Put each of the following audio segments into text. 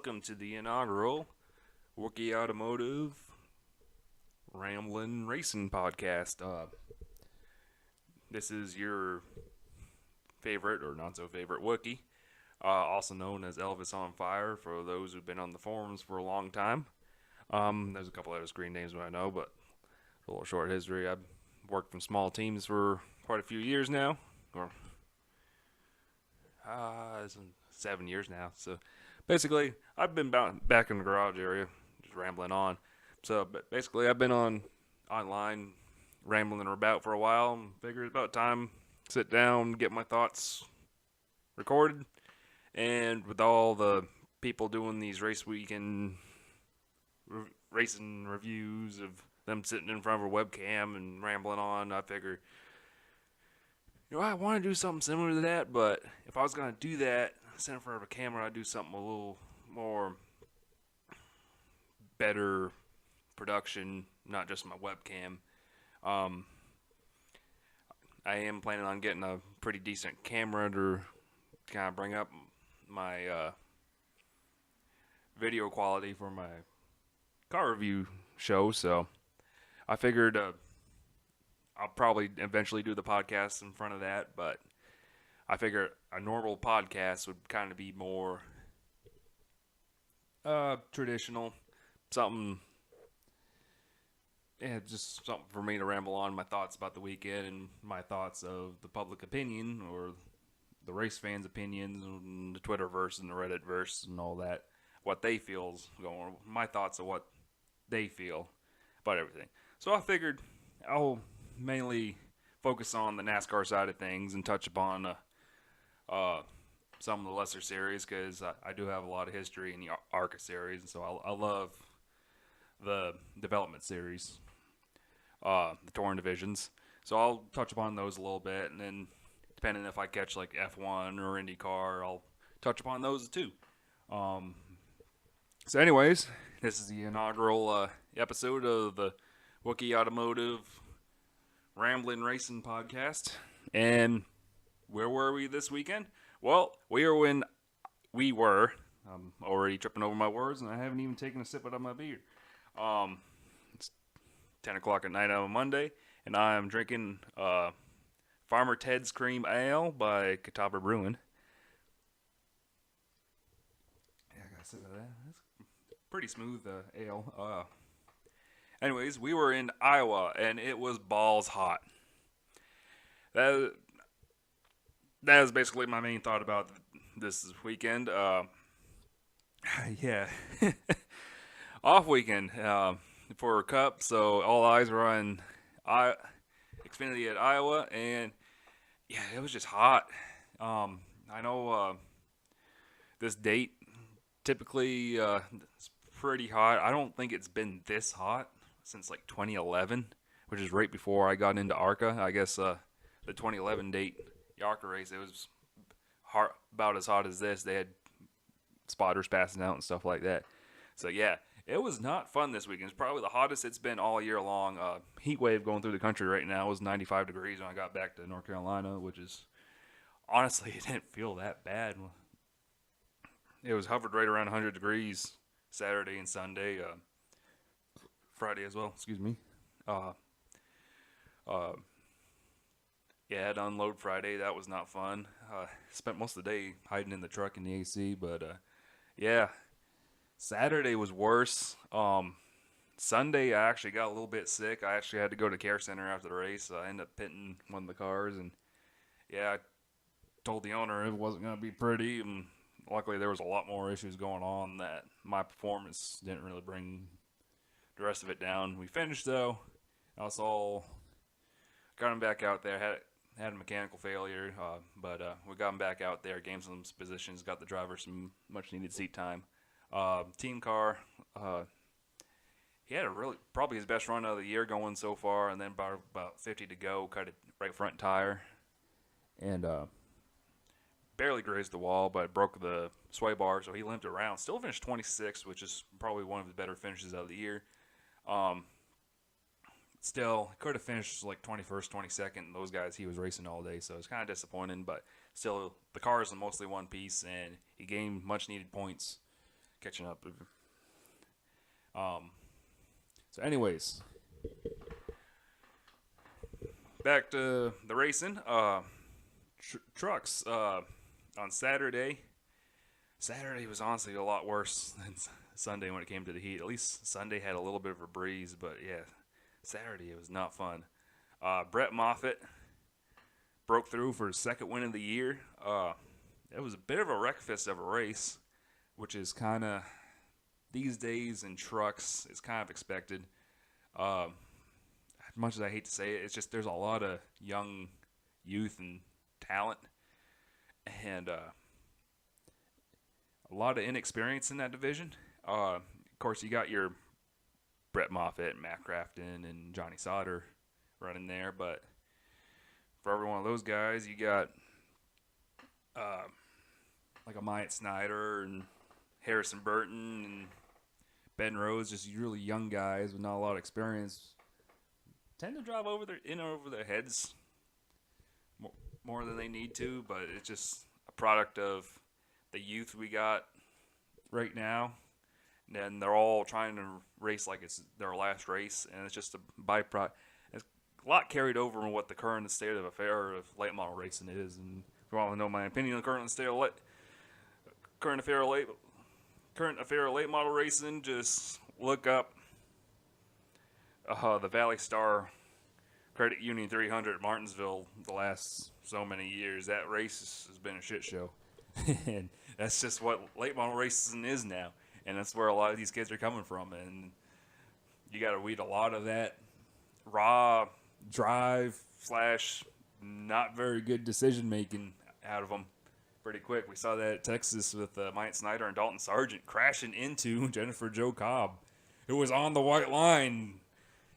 welcome to the inaugural Wookie Automotive Ramblin Racing podcast. This is your favorite or not so favorite Wookie, also known as Elvis on Fire for those who've been on the forums for a long time. There's a couple other screen names I know, but a little short history. I've worked from small teams for quite a few years now, or 7 years now. So basically, I've been back in the garage area, just rambling on. So but basically, I've been online rambling about for a while, and figured it's about time to sit down, get my thoughts recorded, and with all the people doing these race weekend racing reviews of them sitting in front of a webcam and rambling on, I figured, I want to do something similar to that, but if I was going to do that, sit in front of a camera, I'd do something a little more better production, not just my webcam. I am planning on getting a pretty decent camera to kind of bring up my video quality for my car review show, so I figured I'll probably eventually do the podcast in front of that, but I figure a normal podcast would kind of be more traditional, something, just something for me to ramble on my thoughts about the weekend and my thoughts of the public opinion or the race fans' opinions and the Twitterverse and the Redditverse and all that, what they feel's going, my thoughts of what they feel about everything. So I figured I'll mainly focus on the NASCAR side of things and touch upon some of the lesser series, because I do have a lot of history in the ARCA series, and so I love the development series, the touring divisions. So I'll touch upon those a little bit, and then depending if I catch like F1 or IndyCar, I'll touch upon those too. So anyways, this is the inaugural episode of the Wookie Automotive Ramblin Racing podcast. And where were we this weekend? Well, I'm already tripping over my words, and I haven't even taken a sip out of my beer. It's 10 o'clock at night on a Monday, and I am drinking Farmer Ted's Cream Ale by Catawba Brewing. Yeah, I got a sip of that. That's pretty smooth ale. Anyways, we were in Iowa, and it was balls hot. That is basically my main thought about this weekend. Yeah, off weekend for Cup, so all eyes were on Xfinity at Iowa, and yeah, it was just hot. I know this date typically it's pretty hot. I don't think it's been this hot since like 2011, which is right before I got into ARCA. I guess the 2011 date ARCA race, it was about as hot as this. They had spotters passing out and stuff like that. So yeah, it was not fun this weekend. It's probably the hottest it's been all year long. Heat wave going through the country right now. It was 95 degrees when I got back to North Carolina, which is, honestly, it didn't feel that bad. It was hovered right around 100 degrees Saturday and Sunday. Friday as well, excuse me. Yeah, I had to unload Friday. That was not fun. Spent most of the day hiding in the truck in the AC, but yeah. Saturday was worse. Sunday, I actually got a little bit sick. I actually had to go to care center after the race. I ended up pitting one of the cars, and yeah, I told the owner it wasn't going to be pretty, and luckily there was a lot more issues going on that my performance didn't really bring the rest of it down. We finished though. I was all got him back out there. Had a mechanical failure, but we got him back out there, gained some positions, got the driver some much needed seat time. Team car, he had probably his best run of the year going so far, and then about 50 to go, cut a right front tire, and barely grazed the wall, but broke the sway bar, so he limped around. Still finished 26th, which is probably one of the better finishes of the year. Still, could have finished like 21st, 22nd. Those guys he was racing all day, so it's kind of disappointing. But still, the car is mostly one piece, and he gained much-needed points catching up. So anyways, back to the racing. Trucks on Saturday. Saturday was honestly a lot worse than Sunday when it came to the heat. At least Sunday had a little bit of a breeze, but yeah, Saturday it was not fun. Brett Moffitt broke through for his second win of the year. It was a bit of a wreckfest of a race, which is kind of these days in trucks is kind of expected. As much as I hate to say it, it's just there's a lot of young youth and talent, and a lot of inexperience in that division. Of course, you got your Brett Moffitt, Matt Crafton, and Johnny Sauter running there, but for every one of those guys, you got like a Myatt Snyder and Harrison Burton and Ben Rose, just really young guys with not a lot of experience, tend to drive over their heads more than they need to, but it's just a product of the youth we got right now. And they're all trying to race like it's their last race, and it's just a byproduct. It's a lot carried over on what the current state of affair of late model racing is. And if you want to know my opinion on the current state of current affair of late model racing, just look up the Valley Star Credit Union 300 at Martinsville the last so many years. That race has been a shit show. And that's just what late model racing is now. And that's where a lot of these kids are coming from. And you got to weed a lot of that raw drive / not very good decision making out of them pretty quick. We saw that at Texas with Myatt Snyder and Dalton Sargent crashing into Jennifer Jo Cobb, who was on the white line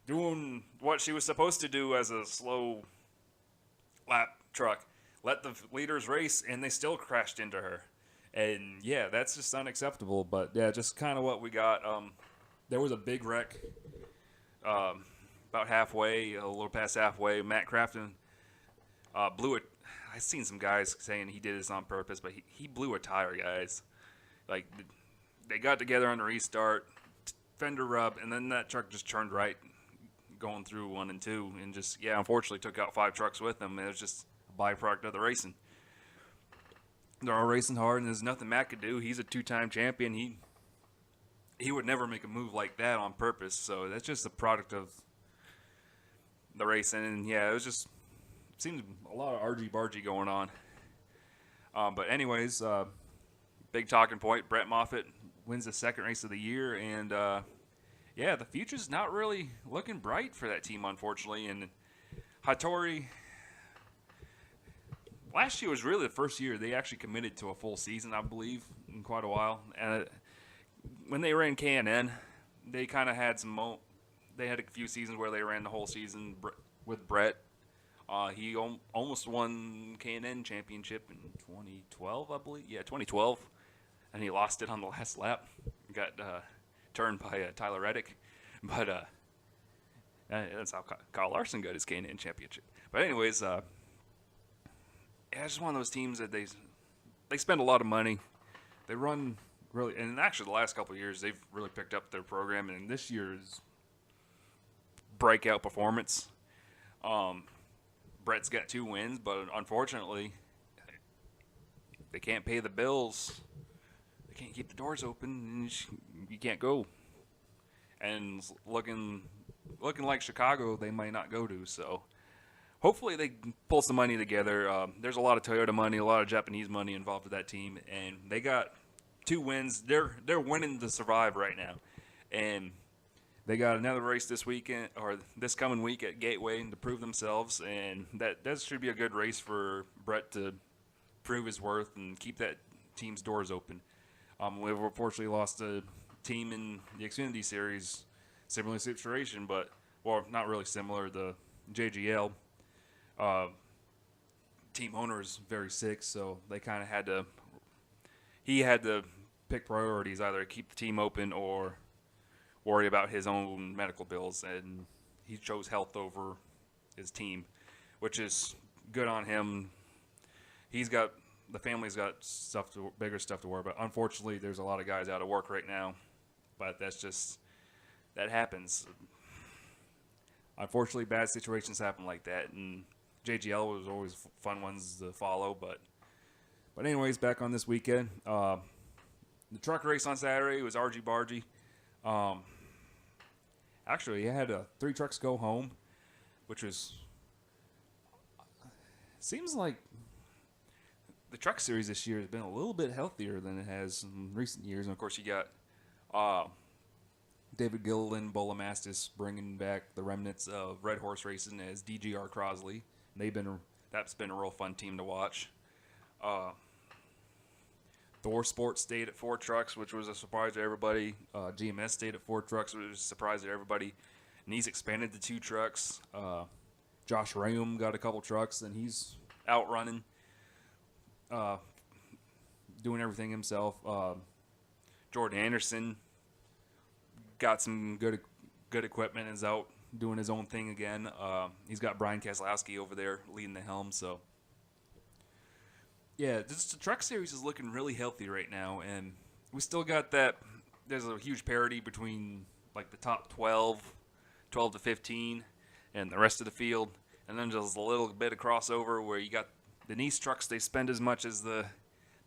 doing what she was supposed to do as a slow lap truck. Let the leaders race, and they still crashed into her. And, yeah, that's just unacceptable. But, yeah, just kind of what we got. There was a big wreck about halfway, a little past halfway. Matt Crafton blew it. I've seen some guys saying he did this on purpose, but he blew a tire, guys. Like, they got together on the restart, fender rub, and then that truck just turned right going through 1 and 2. And just, yeah, unfortunately took out 5 trucks with them. It was just a byproduct of the racing. They're all racing hard, and there's nothing Matt could do. He's a 2-time champion. He would never make a move like that on purpose. So that's just a product of the racing. And yeah, it seemed a lot of argy-bargy going on. But anyways, big talking point. Brett Moffitt wins the second race of the year, and yeah, the future's not really looking bright for that team, unfortunately. And Hattori. Last year was really the first year they actually committed to a full season, I believe, in quite a while. And when they ran K&N, they kind of had they had a few seasons where they ran the whole season with Brett. He almost won K&N championship in 2012, I believe. Yeah, 2012. And he lost it on the last lap. Got turned by Tyler Reddick. But that's how Kyle Larson got his K&N championship. But anyways, yeah, it's just one of those teams that they spend a lot of money. They run really, and actually the last couple of years they've really picked up their program. And this year's breakout performance, Brett's got 2 wins, but unfortunately they can't pay the bills. They can't keep the doors open, and you can't go. And looking like Chicago, they might not go to. So. Hopefully they pull some money together. There's a lot of Toyota money, a lot of Japanese money involved with that team, and they got 2 wins. They're winning to survive right now, and they got another race this weekend or this coming week at Gateway to prove themselves, and that should be a good race for Brett to prove his worth and keep that team's doors open. We've unfortunately lost a team in the Xfinity Series, similar situation, but not really similar. The JGL. Team owner is very sick, so they kind of he had to pick priorities, either keep the team open or worry about his own medical bills, and he chose health over his team, which is good on him. He's got the family's got bigger stuff to worry about. Unfortunately, there's a lot of guys out of work right now, but that happens. Unfortunately, bad situations happen like that, and JGL was always fun ones to follow. But anyways, back on this weekend, the truck race on Saturday was argy bargy. Actually, you had 3 trucks go home, which seems like the truck series this year has been a little bit healthier than it has in recent years. And of course, you got David Gilliland, Bolamastis bringing back the remnants of Red Horse Racing as DGR Crosley. That's been a real fun team to watch. Thor Sports stayed at 4 trucks, which was a surprise to everybody. GMS stayed at 4 trucks, which was a surprise to everybody. And he's expanded to 2 trucks. Josh Rayum got a couple trucks, and he's out running, doing everything himself. Jordan Anderson got some good equipment and is out doing his own thing again. He's got Brian Keselowski over there leading the helm, so yeah, the truck series is looking really healthy right now, and we still got that. There's a huge parity between like the top 12 to 15, and the rest of the field, and then just a little bit of crossover where you got the niche trucks. They spend as much as the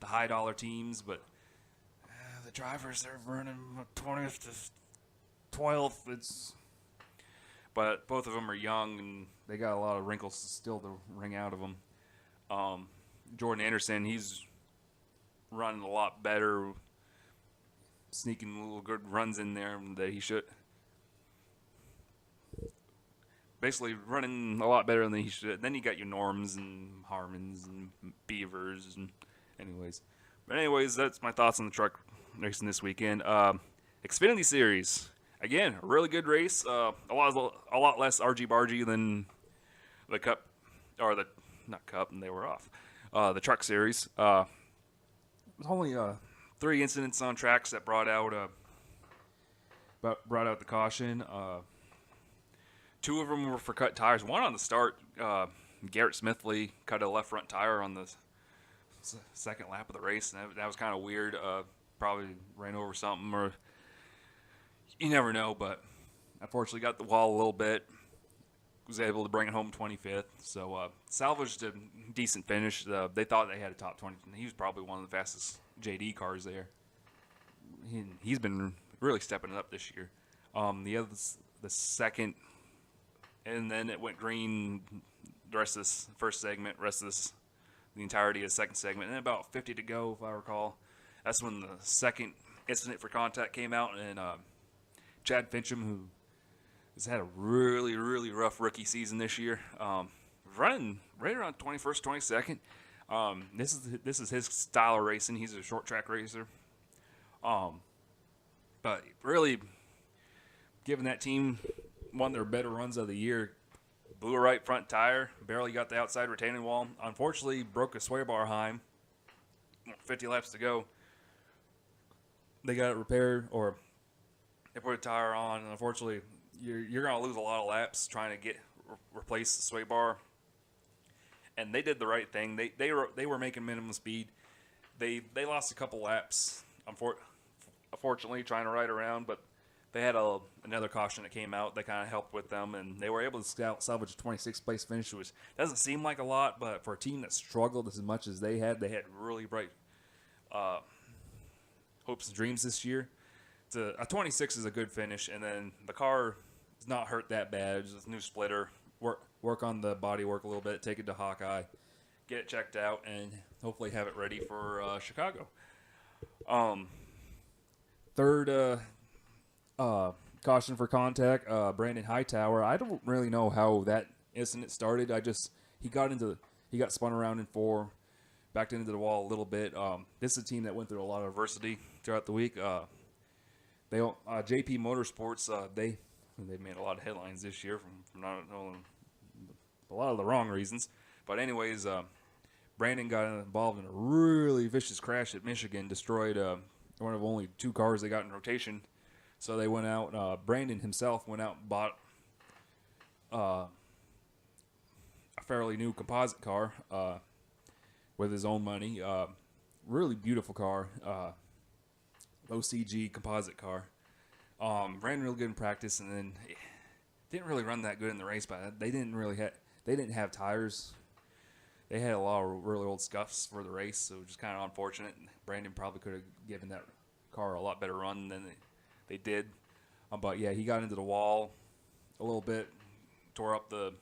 high dollar teams, but the drivers, they're running 20th to 12th. But both of them are young, and they got a lot of wrinkles still to wring out of them. Jordan Anderson, he's running a lot better, sneaking little good runs in there that he should. Basically running a lot better than he should. Then you got your Norms and Harmons and Beavers. But anyways, that's my thoughts on the truck racing this weekend. Xfinity Series. Again, a really good race. A lot less argy-bargy than the Cup, or the, not Cup, and they were off. The Truck Series. Only 3 incidents on tracks that brought out the caution. 2 of them were for cut tires. One on the start, Garrett Smithley cut a left front tire on the second lap of the race, and that was kind of weird. Probably ran over something, or you never know. But unfortunately, got the wall a little bit. Was able to bring it home 25th. So salvaged a decent finish. They thought they had a top 20. He was probably one of the fastest JD cars there. He's been really stepping it up this year. The second, and then it went green the rest of this first segment, the entirety of the second segment, and about 50 to go, if I recall. That's when the second incident for contact came out, and Chad Fincham, who has had a really, really rough rookie season this year, running right around 21st, 22nd. This is his style of racing. He's a short track racer. But really, giving that team one of their better runs of the year. Blew a right front tire, barely got the outside retaining wall. Unfortunately, broke a sway bar heim. 50 laps to go. They got it repaired, or they put a tire on. And unfortunately, you're going to lose a lot of laps trying to replace the sway bar. And they did the right thing. They were making minimum speed. They lost a couple laps, unfortunately, trying to ride around, but they had another caution that came out that kind of helped with them, and they were able to salvage a 26th place finish, which doesn't seem like a lot, but for a team that struggled as much as they had really bright hopes and dreams this year. A 26 is a good finish, and then the car is not hurt that bad. It's just a new splitter. Work on the body work a little bit, take it to Hawkeye, get it checked out, and hopefully have it ready for Chicago. Third caution for contact, Brandon Hightower. I don't really know how that incident started. He got spun around in 4, backed into the wall a little bit. This is a team that went through a lot of adversity throughout the week. JP Motorsports, they made a lot of headlines this year from not knowing a lot of the wrong reasons. But anyways, Brandon got involved in a really vicious crash at Michigan, destroyed one of only 2 cars they got in rotation. So they went out, Brandon himself went out and bought a fairly new composite car. with his own money. Really beautiful car. Low CG composite car. Ran real good in practice, and then didn't really run that good in the race. But they didn't have tires. They had a lot of really old scuffs for the race, so just kind of unfortunate. Brandon probably could have given that car a lot better run than they did. But yeah, he got into the wall a little bit, tore up the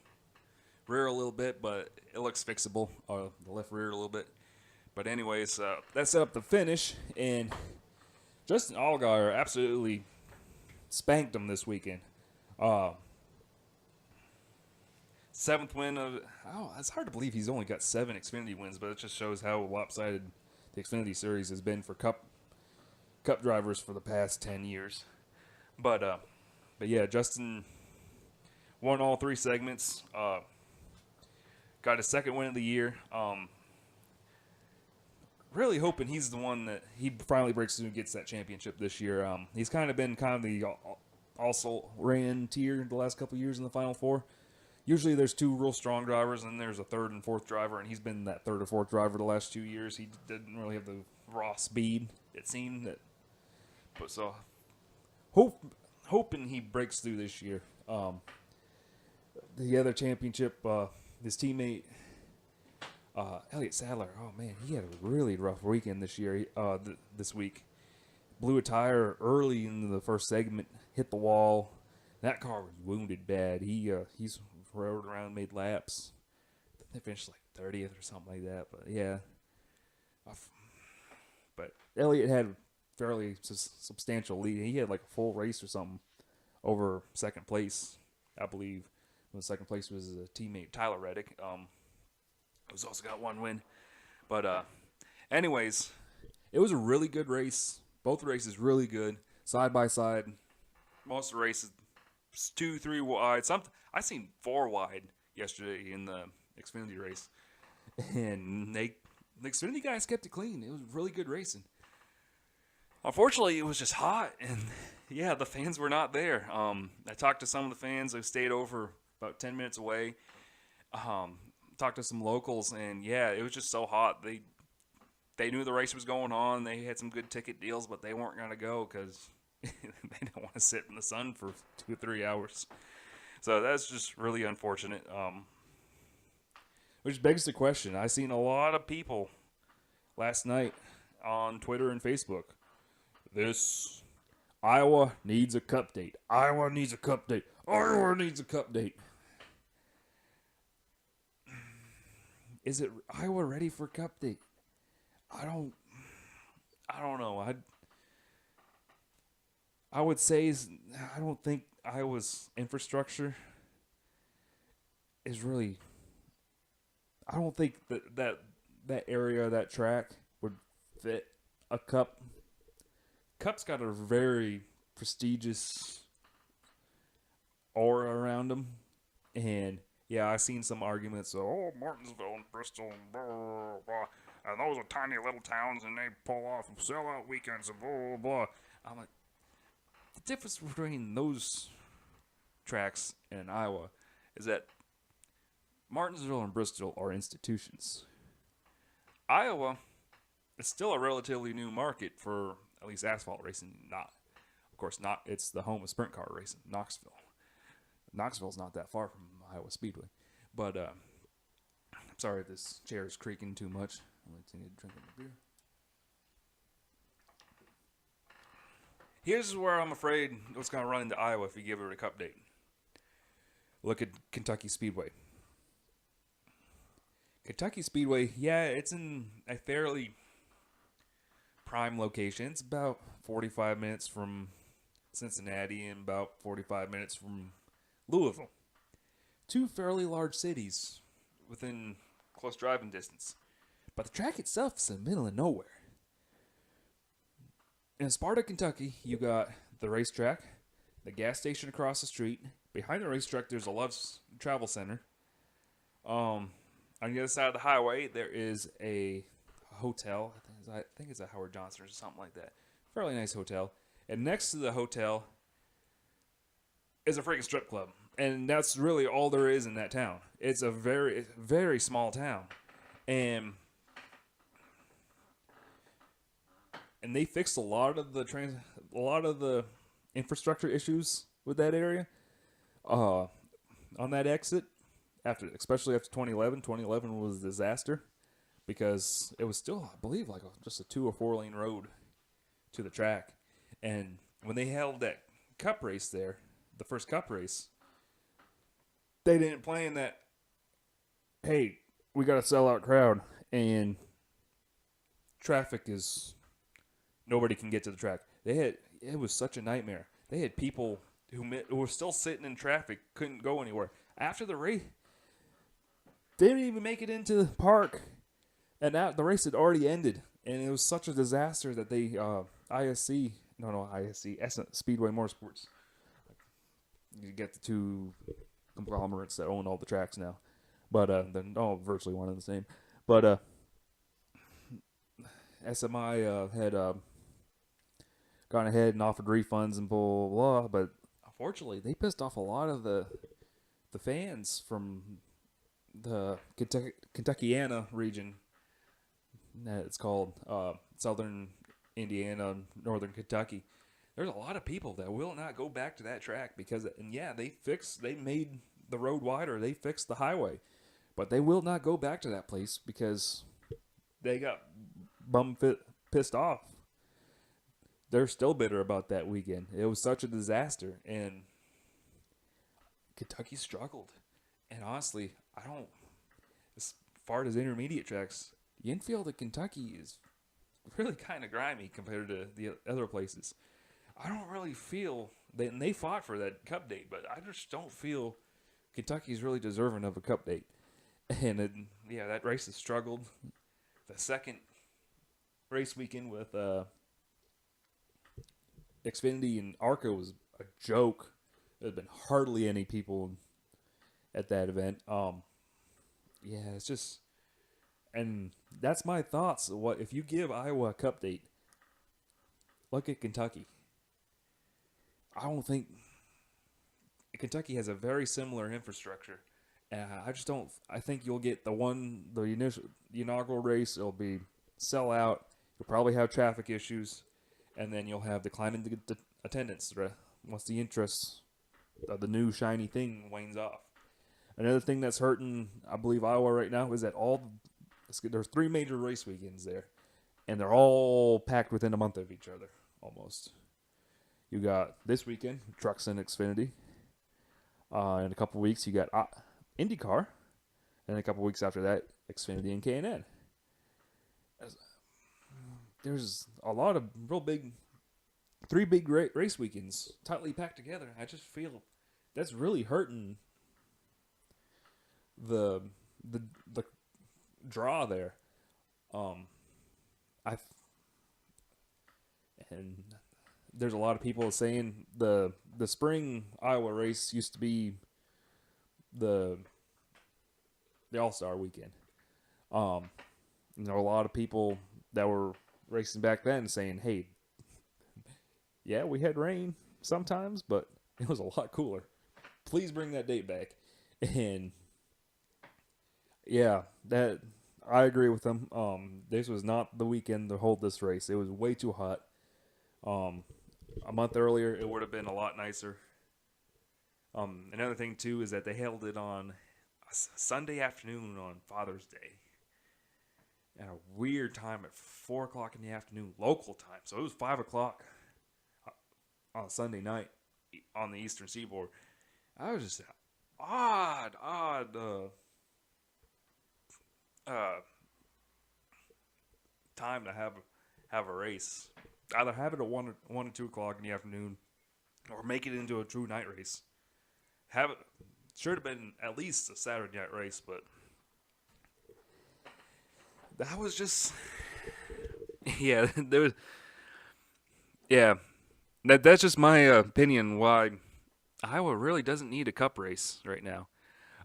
rear a little bit, but it looks fixable. The left rear a little bit. But anyways, that set up the finish, and Justin Allgaier absolutely spanked him this weekend. Seventh win of. Oh, it's hard to believe he's only got 7 Xfinity wins, but it just shows how lopsided the Xfinity Series has been for Cup drivers for the past 10 years. But yeah, Justin won all 3 segments. Got his 2nd win of the year. Really hoping he's the one that he finally breaks through and gets that championship this year. He's kind of been the also ran tier the last couple of years in the Final Four. Usually there's 2 real strong drivers, and then there's a 3rd and 4th driver, and he's been that 3rd or 4th driver the last 2 years. He didn't really have the raw speed, it seemed. But so, hoping he breaks through this year. The other championship, his teammate, Elliott Sadler, oh man, he had a really rough weekend this year. This week, blew a tire early in the first segment, hit the wall. That car was wounded bad. He's rode around, made laps. They finished like 30th or something like that. But yeah, but Elliott had a fairly substantial lead. He had like a full race or something over 2nd place, I believe. When 2nd place was a teammate Tyler Reddick. Who's also got 1 win. But anyways, it was a really good race. Both races really good, side by side. Most of the races 2, 3 wide. I seen 4 wide yesterday in the Xfinity race, and the Xfinity guys kept it clean. It was really good racing. Unfortunately, it was just hot, and yeah, the fans were not there. I talked to some of the fans who stayed over about 10 minutes away. Talked to some locals, and yeah, it was just so hot. They knew the race was going on. They had some good ticket deals, but they weren't going to go because they didn't want to sit in the sun for 2 or 3 hours. So that's just really unfortunate. Which begs the question. I seen a lot of people last night on Twitter and Facebook. This Iowa needs a cup date. Iowa needs a cup date. Iowa needs a cup date. Is it Iowa ready for cup date? I don't know. I would say I don't think Iowa's infrastructure is really. I don't think that area, that track would fit a cup. Cup's got a very prestigious aura around them, and yeah, I've seen some arguments. Oh, Martinsville and Bristol, and blah, blah, blah, and those are tiny little towns, and they pull off sellout weekends and blah, blah, blah. I'm like, the difference between those tracks and Iowa is that Martinsville and Bristol are institutions. Iowa is still a relatively new market for at least asphalt racing. Not. It's the home of sprint car racing, Knoxville. Knoxville's not that far from Iowa Speedway. But, I'm sorry if this chair is creaking too much. I'm going to need to drink a beer. Here's where I'm afraid what's going to run into Iowa if you give it a cup date. Look at Kentucky Speedway. Kentucky Speedway, yeah, it's in a fairly prime location. It's about 45 minutes from Cincinnati and about 45 minutes from Louisville. 2 fairly large cities within close driving distance. But the track itself is in the middle of nowhere. In Sparta, Kentucky, you got the racetrack, the gas station across the street. Behind the racetrack, there's a Love's Travel Center. On the other side of the highway, there is a hotel. I think it's a Howard Johnson or something like that. Fairly nice hotel. And next to the hotel is a freaking strip club. And that's really all there is in that town. It's a very, very small town. And and they fixed a lot of the infrastructure issues with that area. Uh, on that exit, especially after 2011, 2011 was a disaster because it was still, I believe, like just a 2 or 4 lane road to the track. And when they held that cup race there, the first cup race, they didn't plan that, hey, we got a sellout crowd and traffic is, nobody can get to the track. It was such a nightmare. They had people who were still sitting in traffic, couldn't go anywhere. After the race, they didn't even make it into the park. And the race had already ended. And it was such a disaster that they, Speedway Motorsports. You get the two conglomerates that own all the tracks now. But they're all virtually one and the same. But SMI had gone ahead and offered refunds and blah, blah, blah. But unfortunately, they pissed off a lot of the fans from the Kentuckiana region. It's called Southern Indiana, Northern Kentucky. There's a lot of people that will not go back to that track because, and yeah, they made the road wider, they fixed the highway, but they will not go back to that place because they got pissed off. They're still bitter about that weekend. It was such a disaster, and Kentucky struggled. And honestly, as far as intermediate tracks, the infield of Kentucky is really kind of grimy compared to the other places. I don't really feel and they fought for that cup date, but I just don't feel Kentucky's really deserving of a cup date. And that race has struggled. The second race weekend with Xfinity and ARCA was a joke. There's been hardly any people at that event. It's just, and that's my thoughts. What if you give Iowa a cup date? Look at Kentucky. I don't think Kentucky has a very similar infrastructure. I just don't. I think you'll get the inaugural race. It'll be sell out. You'll probably have traffic issues, and then you'll have declining attendance once the interest of the new shiny thing wanes off. Another thing that's hurting, I believe, Iowa right now is that there's 3 major race weekends there, and they're all packed within a month of each other, almost. You got this weekend, Trucks and Xfinity. In a couple weeks, you got IndyCar. And a couple weeks after that, Xfinity and K&N. There's a lot of 3 big race weekends tightly packed together. I just feel that's really hurting the draw there. And there's a lot of people saying the spring Iowa race used to be the All-Star weekend. A lot of people that were racing back then saying, hey, yeah, we had rain sometimes, but it was a lot cooler. Please bring that date back. And yeah, that I agree with them. This was not the weekend to hold this race. It was way too hot. A month earlier, it would have been a lot nicer. Another thing, too, is that they held it on a Sunday afternoon on Father's Day at a weird time at 4 o'clock in the afternoon, local time. So it was 5 o'clock on Sunday night on the Eastern Seaboard. I was just odd time to have a race. Either have it at 1 or 2 o'clock in the afternoon, or make it into a true night race. Should have been at least a Saturday night race, but that was just, that's just my opinion why Iowa really doesn't need a cup race right now.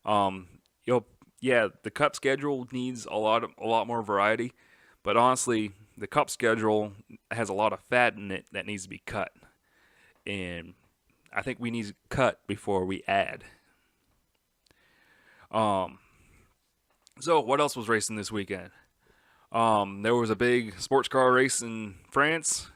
The cup schedule needs a lot more variety, but honestly, the cup schedule has a lot of fat in it that needs to be cut. And I think we need to cut before we add. So what else was racing this weekend? There was a big sports car race in France,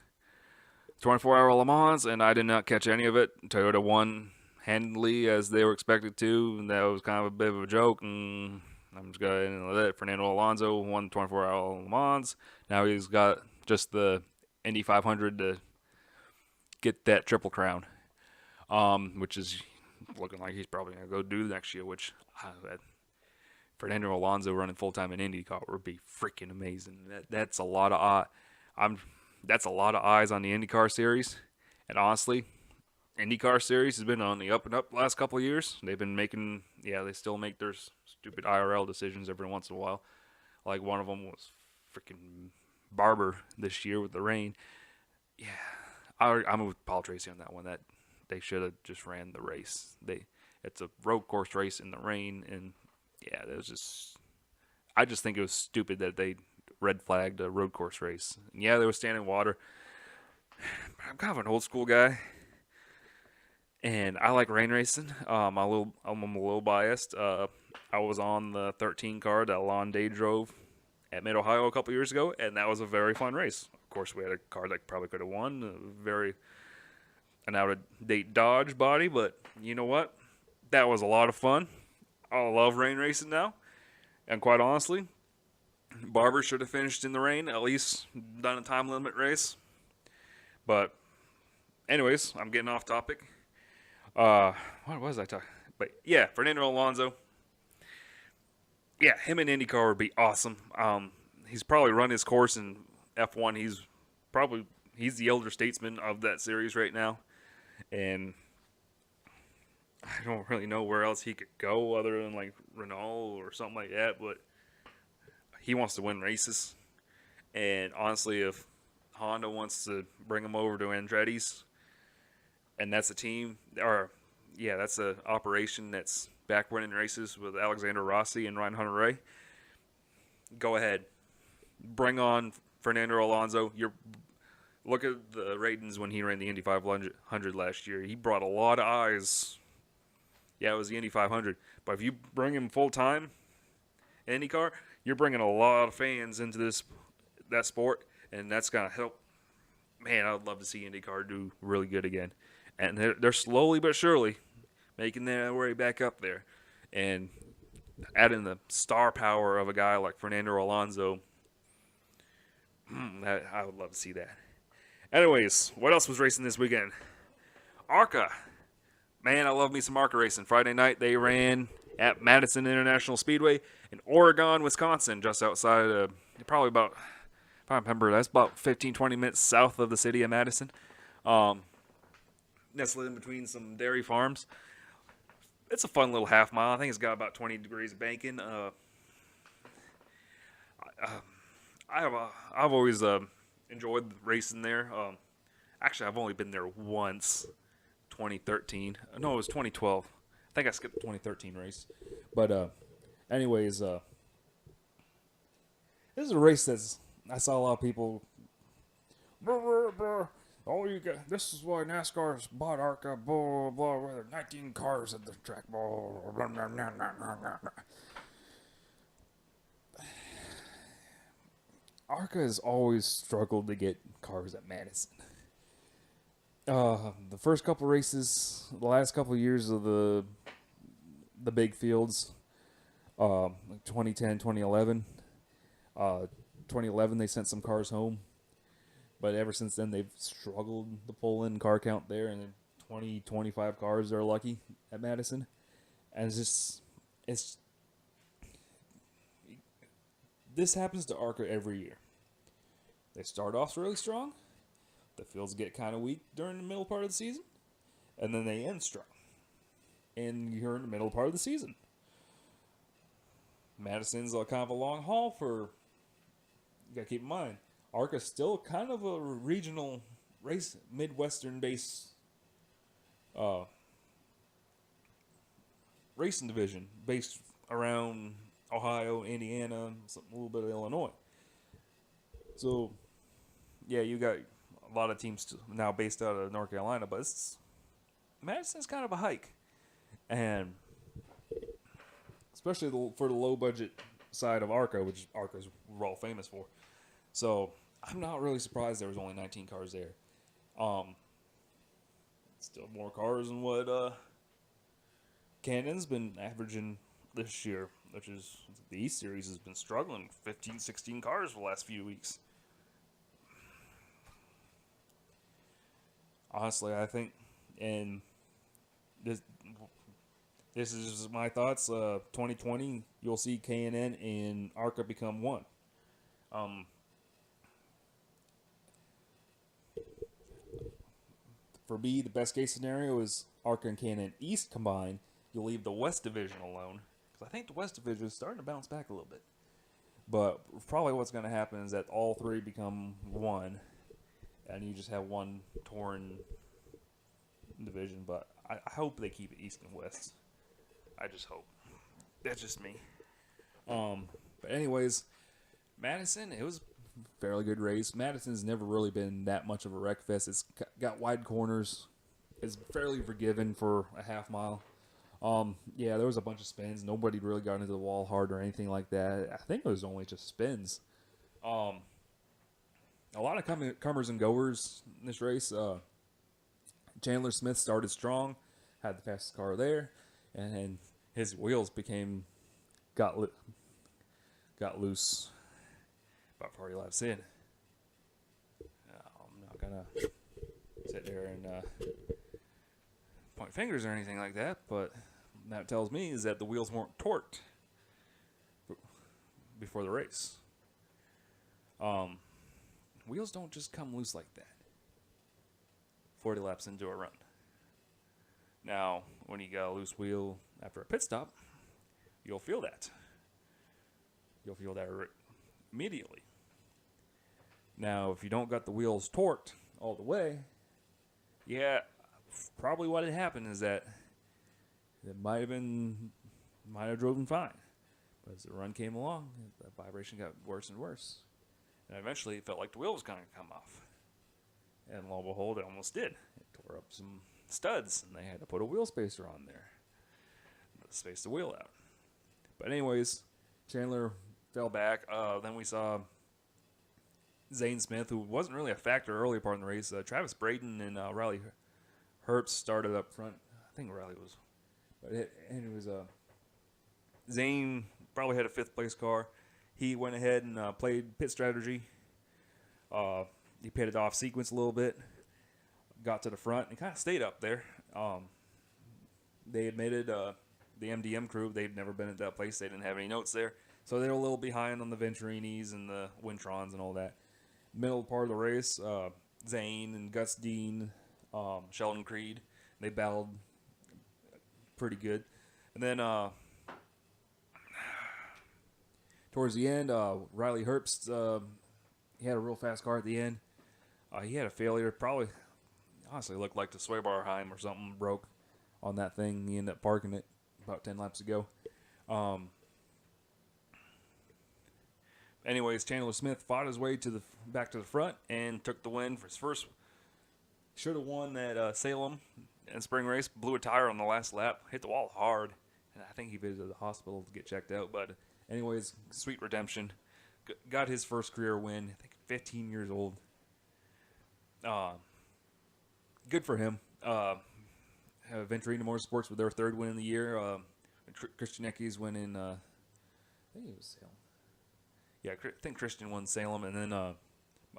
24-hour Le Mans, and I did not catch any of it. Toyota won handily as they were expected to, and that was kind of a bit of a joke. And I'm just going to end with it. Fernando Alonso won the 24-hour Le Mans. Now he's got just the Indy 500 to get that triple crown, which is looking like he's probably going to go do next year, which Fernando Alonso running full time in IndyCar would be freaking amazing. That's a lot of that's a lot of eyes on the IndyCar series, and honestly, IndyCar series has been on the up and up last couple of years. They've been making, they still make their stupid IRL decisions every once in a while. Like one of them was freaking Barber this year with the rain. Yeah, I'm with Paul Tracy on that one. That they should have just ran the race. It's a road course race in the rain, and yeah, it was just. I just think it was stupid that they red flagged a road course race. And yeah, there was standing water. I'm kind of an old school guy, and I like rain racing. I'm a little biased. I was on the 13 car that Lon Day drove at Mid Ohio a couple years ago, and that was a very fun race. Of course, we had a car that probably could have won, an out of date Dodge body, but you know what? That was a lot of fun. I love rain racing now, and quite honestly, Barber should have finished in the rain, at least done a time limit race. But, anyways, I'm getting off topic. What was I talking? But yeah, Fernando Alonso. Yeah, him in IndyCar would be awesome. He's probably run his course in F1. He's the elder statesman of that series right now, and I don't really know where else he could go other than like Renault or something like that. But he wants to win races, and honestly, if Honda wants to bring him over to Andretti's, and that's a team, that's an operation that's back winning races with Alexander Rossi and Ryan Hunter-Reay, go ahead. Bring on Fernando Alonso. Look at the ratings when he ran the Indy 500 last year. He brought a lot of eyes. Yeah, it was the Indy 500. But if you bring him full-time IndyCar, you're bringing a lot of fans into that sport, and that's going to help. Man, I'd love to see IndyCar do really good again. And they're slowly but surely making their way back up there. And adding the star power of a guy like Fernando Alonso, I would love to see that. Anyways, what else was racing this weekend? ARCA. Man, I love me some ARCA racing. Friday night, they ran at Madison International Speedway in Oregon, Wisconsin, just outside of, probably about, if I remember, that's about 15, 20 minutes south of the city of Madison. Nestled in between some dairy farms. It's a fun little half mile. I think it's got about 20 degrees of banking. I've always enjoyed racing there. Actually, I've only been there once, 2013. No, it was 2012. I think I skipped the 2013 race. But anyways, this is a race I saw a lot of people. Oh, this is why NASCAR's bought ARCA, blah, blah, blah, 19 cars at the track, blah, blah, blah, blah, blah, blah. ARCA has always struggled to get cars at Madison. The first couple races, the last couple of years of the big fields, like 2010, 2011. 2011, they sent some cars home. But ever since then, they've struggled to pull in car count there, and 20, 25 cars are lucky at Madison. And this happens to ARCA every year. They start off really strong. The fields get kind of weak during the middle part of the season, and then they end strong. And you're in the middle part of the season. Madison's kind of a long haul you gotta keep in mind. ARCA's still kind of a regional race, Midwestern-based racing division based around Ohio, Indiana, a little bit of Illinois. So, yeah, you got a lot of teams now based out of North Carolina, but Madison's kind of a hike. And especially for the low-budget side of ARCA, which ARCA's we're all famous for. So I'm not really surprised there was only 19 cars there. Still more cars than what Cannon's been averaging this year, which is the East Series has been struggling. 15, 16 cars for the last few weeks. Honestly, I think, and this is my thoughts. 2020, you'll see K&N and ARCA become one. For me, the best case scenario is ARCA and K&N East combined. You'll leave the West Division alone, because I think the West Division is starting to bounce back a little bit. But probably what's going to happen is that all three become one, and you just have one torn division. But I hope they keep it East and West. I just hope. That's just me. But anyways, Madison, it was a fairly good race. Madison's never really been that much of a wreck fest. It's got wide corners. It's fairly forgiving for a half mile. Yeah, there was a bunch of spins. Nobody really got into the wall hard or anything like that. I think it was only just spins. A lot of comers and goers in this race. Chandler Smith started strong, had the fastest car there, and his wheels got loose about 40 laps in. I'm not gonna sit there and point fingers or anything like that, but that tells me is that the wheels weren't torqued before the race. Wheels don't just come loose like that 40 laps into a run. Now, when you got a loose wheel after a pit stop, you'll feel that. You'll feel that immediately. Now, if you don't got the wheels torqued all the way, yeah, probably what had happened is that it might have driven fine. But as the run came along, the vibration got worse and worse. And eventually it felt like the wheel was going to come off. And lo and behold, it almost did. It tore up some studs, and they had to put a wheel spacer on there to space the wheel out. But anyways, Chandler fell back. Then we saw Zane Smith, who wasn't really a factor early part in the race. Travis Braden and Riley Herbst started up front. I think Riley was. But it was Zane probably had a fifth place car. He went ahead and played pit strategy. He pitted off sequence a little bit, got to the front, and kind of stayed up there. They admitted, the MDM crew, they'd never been at that place. They didn't have any notes there. So they were a little behind on the Venturinis and the Wintrons and all that. Middle part of the race, Zane and Gus Dean, Sheldon Creed, they battled pretty good. And then towards the end, Riley Herbst, he had a real fast car at the end. He had a failure. Probably, honestly, looked like the sway bar Heim or something broke on that thing. He ended up parking it about 10 laps ago. Anyways, Chandler Smith fought his way back to the front and took the win for his first. Should have won that Salem and spring race. Blew a tire on the last lap. Hit the wall hard. And I think he visited the hospital to get checked out. But anyways, sweet redemption. Got his first career win. I think 15 years old. Good for him. Venturina Motorsports with their third win in the year. Christian Ecke's winning. I think it was Salem. Yeah, I think Christian won Salem, and then of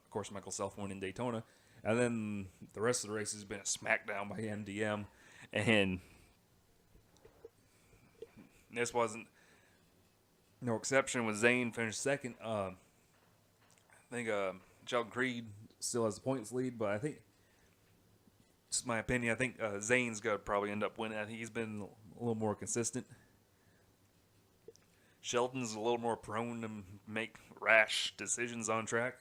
course Michael Self won in Daytona, and then the rest of the race has been a smackdown by MDM, and this wasn't no exception. With Zane finished second. I think Sheldon Creed still has the points lead, but I think, just my opinion, I think Zane's got to probably end up winning. I think he's been a little more consistent. Sheldon's a little more prone to make rash decisions on track.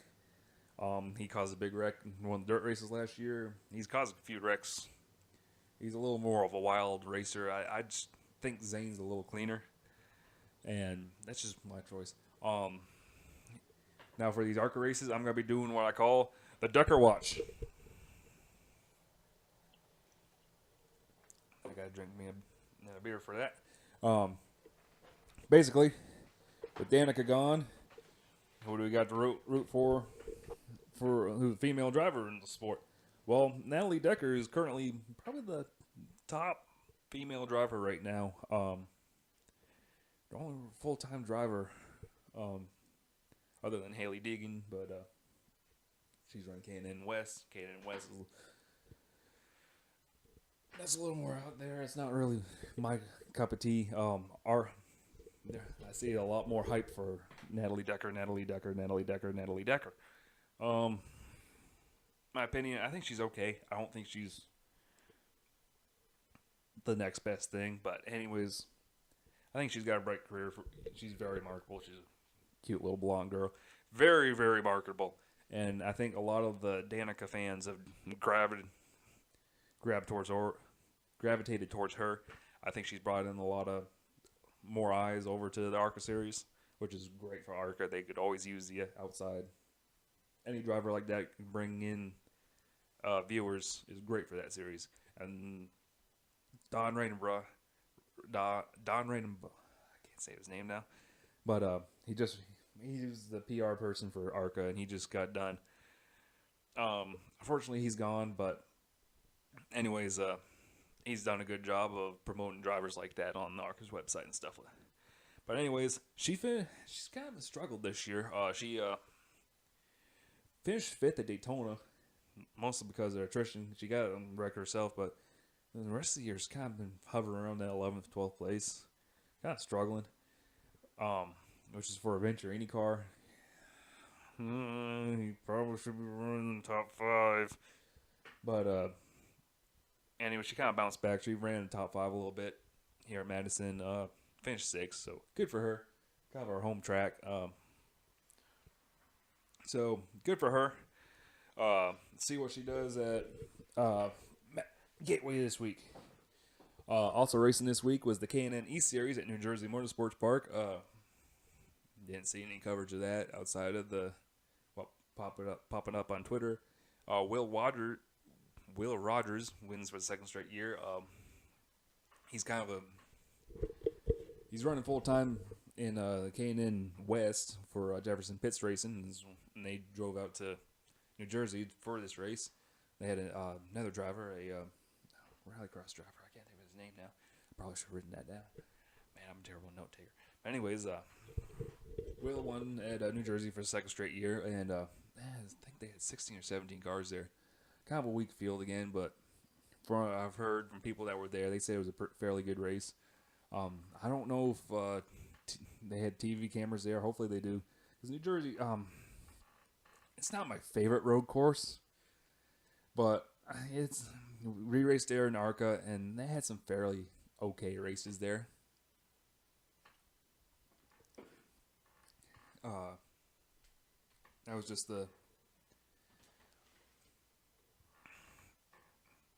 He caused a big wreck in one of the dirt races last year. He's caused a few wrecks. He's a little more of a wild racer. I just think Zane's a little cleaner, and that's just my choice. Now for these ARCA races, I'm going to be doing what I call the Ducker Watch. I got to drink me a beer for that. Basically, with Danica gone, who do we got to root for who's a female driver in the sport? Well, Natalie Decker is currently probably the top female driver right now. The only full-time driver, other than Haley Deegan, but she's running K&N West. K&N West is that's a little more out there. It's not really my cup of tea. I see a lot more hype for Natalie Decker. My opinion, I think she's okay. I don't think she's the next best thing, but anyways, I think she's got a bright career. She's very marketable. She's a cute little blonde girl, very, very marketable. And I think a lot of the Danica fans have gravitated towards her. I think she's brought in a lot of more eyes over to the ARCA series, which is great for ARCA. They could always use the outside. Any driver like that can bring in viewers is great for that series. And Don Radenborough, I can't say his name now, but he was the PR person for ARCA, and he just got done. Unfortunately, he's gone, but anyways, he's done a good job of promoting drivers like that on ARCA's website and stuff like that. But anyways, she's kind of struggled this year. She finished 5th at Daytona, mostly because of attrition. She got on the record herself, but the rest of the year's kind of been hovering around that 11th, 12th place. Kind of struggling, which is for a Venture Indy car. He probably should be running the top 5. But anyway, she kind of bounced back. She ran in the top 5 a little bit here at Madison. Finished 6th, so good for her. Kind of our home track. So good for her. See what she does at Gateway this week. Also racing this week was the K&N East Series at New Jersey Motorsports Park. Didn't see any coverage of that outside of the popping up on Twitter. Will Rogers wins for the 2nd straight year. He's running full time in the K&N West for Jefferson Pitts Racing, and they drove out to New Jersey for this race. They had another driver, a rallycross driver. I can't think of his name now. Probably should have written that down. Man, I'm a terrible note taker. But anyways, Will won at New Jersey for the 2nd straight year, and I think they had 16 or 17 cars there. Kind of a weak field again, but from what I've heard from people that were there, they said it was a fairly good race. I don't know if they had TV cameras there. Hopefully they do. Because New Jersey, it's not my favorite road course, but we raced there in ARCA, and they had some fairly okay races there. That was just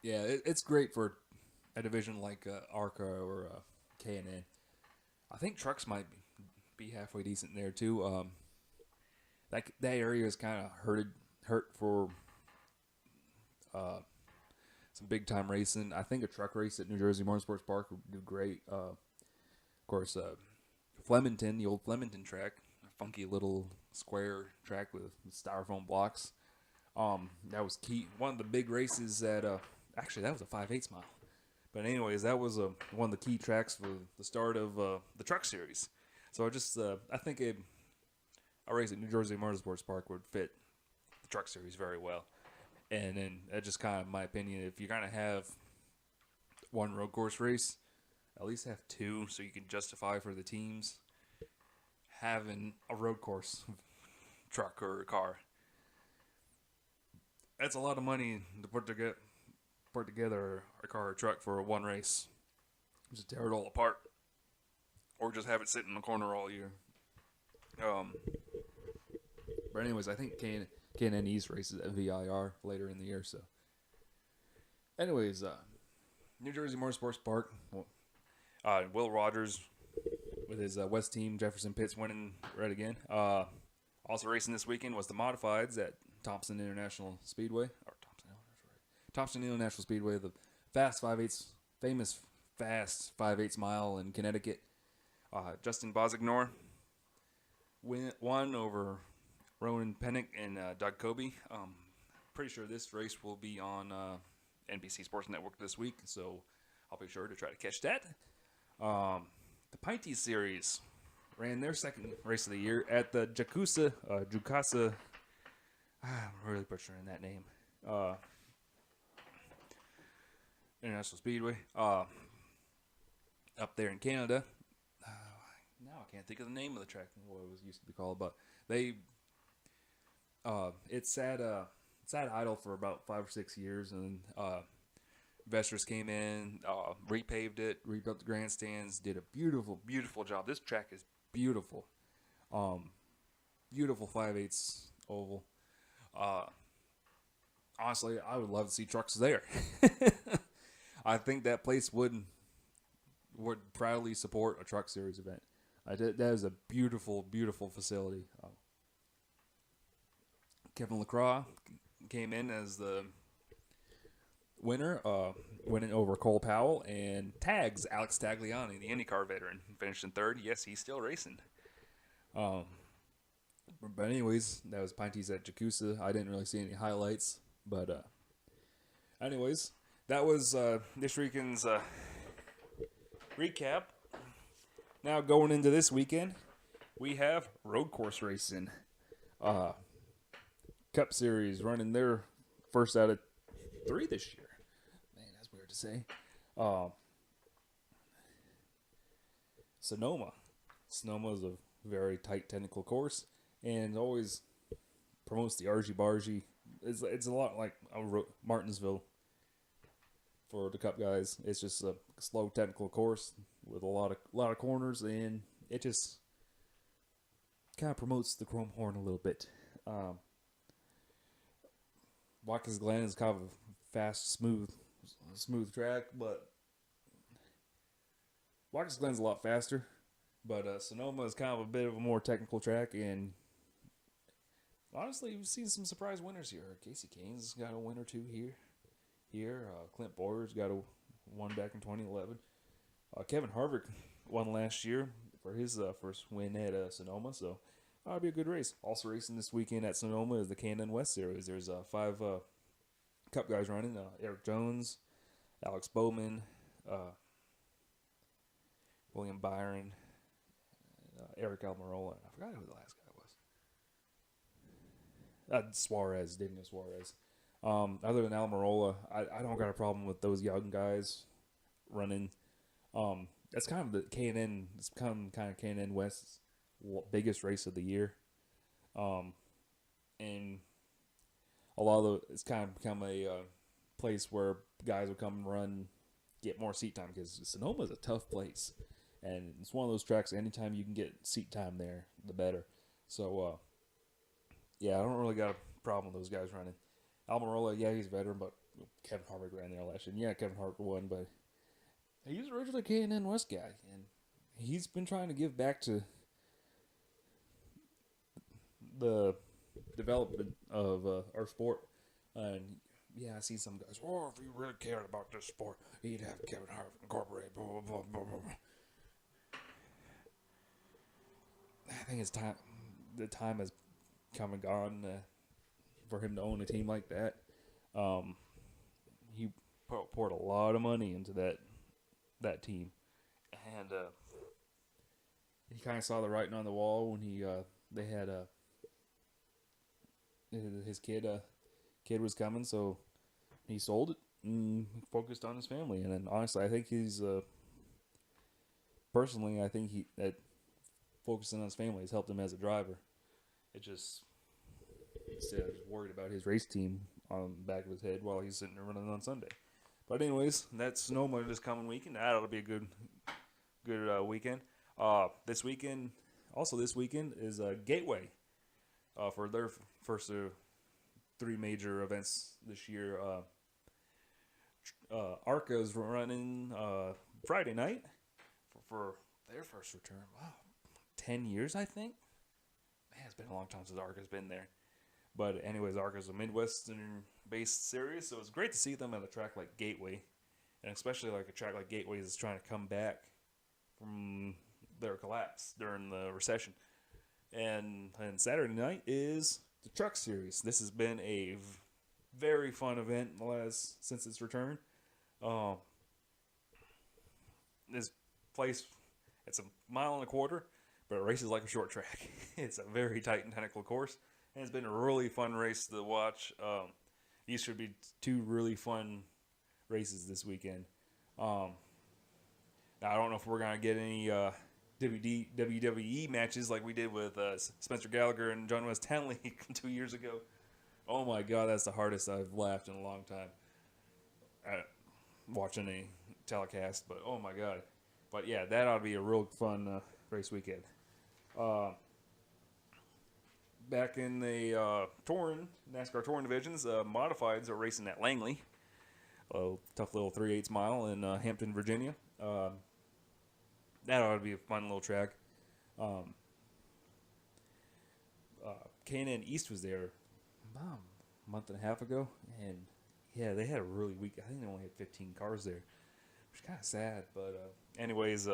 it's great for a division like ARCA or K&N. I think trucks might be halfway decent there too. That area is kind of hurt for some big time racing. I think a truck race at New Jersey Motorsports Park would do great. Of course, Flemington, the old Flemington track, a funky little square track with styrofoam blocks. That was key. One of the big races that actually that was a 5/8 mile. But anyways, that was one of the key tracks for the start of the truck series. So I think a race at New Jersey Motorsports Park would fit the truck series very well. And then that's just kind of my opinion. If you're going to have one road course race, at least have 2 so you can justify for the teams having a road course truck or car. That's a lot of money to put together a car or truck for one race. Just tear it all apart. Or just have it sit in the corner all year. But anyways, I think K&N East races at VIR later in the year. So, anyways, New Jersey Motorsports Park. Will Rogers with his West team, Jefferson Pitts, winning red again. Also racing this weekend was the Modifieds at Thompson International Speedway. Thompson International Speedway, the famous fast 5/8 mile in Connecticut. Justin Bosignor won over Ronan Pennick and Doug Kobe. Pretty sure this race will be on NBC Sports Network this week, so I'll be sure to try to catch that. The Pinty Series ran their second race of the year at the Jukasa. I'm really butchering that name. International Speedway. Up there in Canada. Now I can't think of the name of the track. What it was used to be called, but they. It sat idle for about 5 or 6 years, and investors came in, repaved it, rebuilt the grandstands, did a beautiful, beautiful job. This track is beautiful. Beautiful 5/8 oval. Honestly, I would love to see trucks there. I think that place would proudly support a truck series event. That is a beautiful, beautiful facility. Kevin LaCroix came in as the winner, winning over Cole Powell, and tags Alex Tagliani, the IndyCar veteran, finished in third. Yes, he's still racing. But anyways, that was Pinty's at Jacuzza. I didn't really see any highlights, but anyways, that was this weekend's recap. Now going into this weekend, we have road course racing. Cup Series running their first out of 3 this year. Man, that's weird to say. Sonoma. Sonoma is a very tight technical course and always promotes the argy-bargy. It's a lot like Martinsville for the Cup guys. It's just a slow technical course with a lot of corners, and it just kind of promotes the chrome horn a little bit. Watkins Glen is kind of a fast, smooth track, but Watkins Glen's a lot faster. But Sonoma is kind of a bit of a more technical track, and honestly, we've seen some surprise winners here. Casey Kane's got a win or two here. Clint Boyer's got a one back in 2011. Kevin Harvick won last year for his first win at Sonoma, so that'll be a good race. Also racing this weekend at Sonoma is the K&N West Series. There's 5 Cup guys running. Eric Jones, Alex Bowman, William Byron, Eric Almirola. I forgot who the last guy was. Daniel Suarez. Other than Almirola, I don't got a problem with those young guys running. That's kind of the K&N. It's kind of K&N West's biggest race of the year. And a lot of it's kind of become a place where guys will come and run, get more seat time, because Sonoma is a tough place, and it's one of those tracks. Anytime you can get seat time there, the better. So, yeah, I don't really got a problem with those guys running. Almirola, yeah, he's a veteran, but Kevin Harvick ran there last year. And yeah, Kevin Harvick won, but he's originally a K&N West guy, and he's been trying to give back to the development of our sport. And yeah, I see some guys, if he really cared about this sport, he'd have Kevin Harvick incorporated, blah, blah, blah, blah, blah. I think it's time. The time has come and gone for him to own a team like that. He poured a lot of money into that team, and he kind of saw the writing on the wall when they had his kid was coming, so he sold it and focused on his family. And then honestly, I think he's personally, I think that focusing on his family has helped him as a driver. It just, instead of worried about his race team on the back of his head while he's sitting there running on Sunday. But anyways, that's Sonoma this coming weekend. That'll be a good weekend. This weekend is Gateway for their first 3 major events this year. ARCA is running Friday night for their first return. Wow, 10 years, I think. Man, it's been a long time since ARCA's been there. But anyways, ARCA's a Midwestern-based series, so it's great to see them at a track like Gateway, and especially like a track like Gateway is trying to come back from their collapse during the recession. And Saturday night is the Truck Series. This has been a very fun event since its return. This place, it's a mile and a quarter, but it races like a short track. It's a very tight and technical course, and it's been a really fun race to watch. These should be two really fun races this weekend. Now, I don't know if we're going to get any WWE matches like we did with Spencer Gallagher and John West Townley 2 years ago. Oh my God, that's the hardest I've laughed in a long time watching a telecast. But oh my God, but yeah, that ought to be a real fun race weekend. Back in the NASCAR touring divisions, modifieds are racing at Langley, a tough little 3/8 mile in Hampton, Virginia. That ought to be a fun little track. K&N East was there about a month and a half ago, and yeah, they had a really weak. I think they only had 15 cars there, which is kind of sad. But anyways,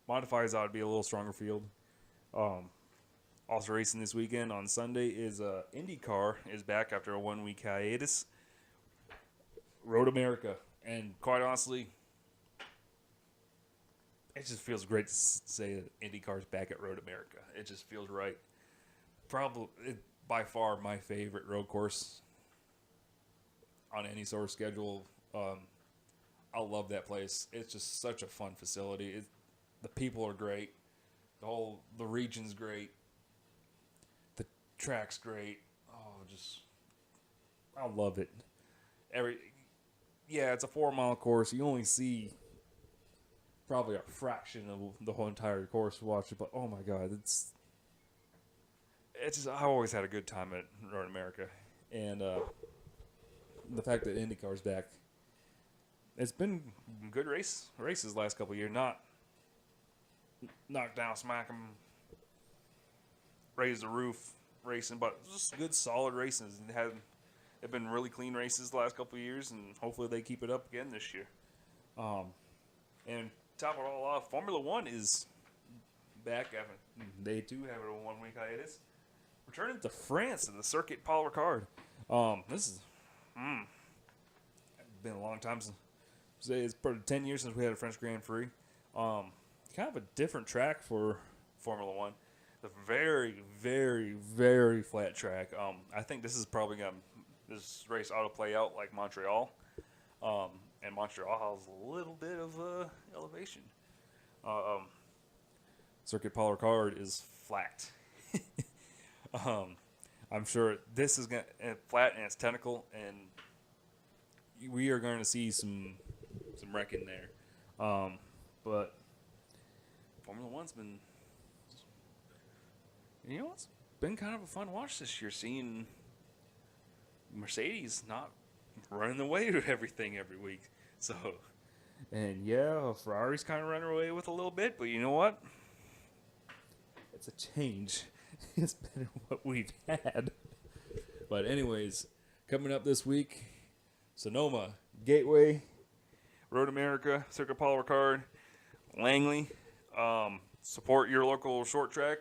modifieds ought to be a little stronger field. Also racing this weekend on Sunday is IndyCar is back after a 1 week hiatus. Road America, and quite honestly, it just feels great to say that IndyCar's back at Road America. It just feels right. Probably by far my favorite road course on any sort of schedule. I love that place. It's just such a fun facility. The people are great. The region's great. The track's great. I love it. It's a 4 mile course. You only see probably a fraction of the whole entire course to watch it, but oh my God, it's just, I always had a good time at Road America, and the fact that IndyCar's back, it's been good races last couple of years, not knock down, smack 'em, raise the roof racing, but just good solid races. They've been really clean races the last couple of years, and hopefully they keep it up again this year. And top it all off, Formula One is back. They too have a 1 week hiatus. Returning to France in the Circuit Paul Ricard. This is been a long time since. It's probably 10 years since we had a French Grand Prix. Kind of a different track for Formula One. The very, very, very flat track. I think this is probably this race ought to play out like Montreal. And Montreal has a little bit of elevation. Circuit Paul Ricard is flat. I'm sure this is going to flat, and it's technical, and we are going to see some wrecking there. But Formula One's been, it's been kind of a fun watch this year, seeing Mercedes not running away with everything every week. So, and yeah, Ferrari's kind of running away with a little bit, but you know what? It's a change. It's better than what we've had. But anyways, coming up this week, Sonoma, Gateway, Road America, Circuit Paul Ricard, Langley. Support your local short track.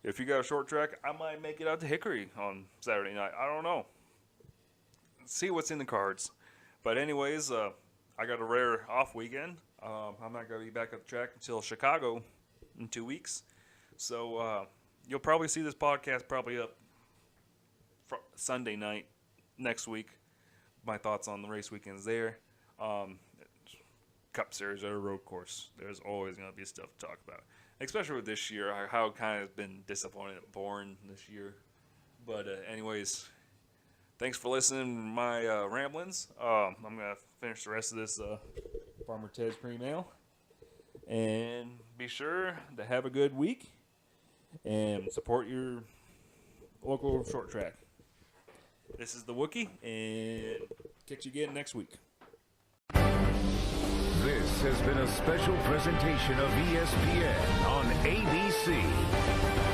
If you got a short track, I might make it out to Hickory on Saturday night. I don't know. See what's in the cards. But anyways, I got a rare off weekend. I'm not going to be back at the track until Chicago in 2 weeks. So you'll probably see this podcast probably up Sunday night next week. My thoughts on the race weekends there. Cup Series or a road course. There's always going to be stuff to talk about. Especially with this year, how it kind of been disappointed at boring this year. But anyways, thanks for listening to my ramblings. I'm going to finish the rest of this Farmer Ted's Cream Ale. And be sure to have a good week and support your local short track. This is the Wookie, and catch you again next week. This has been a special presentation of ESPN on ABC.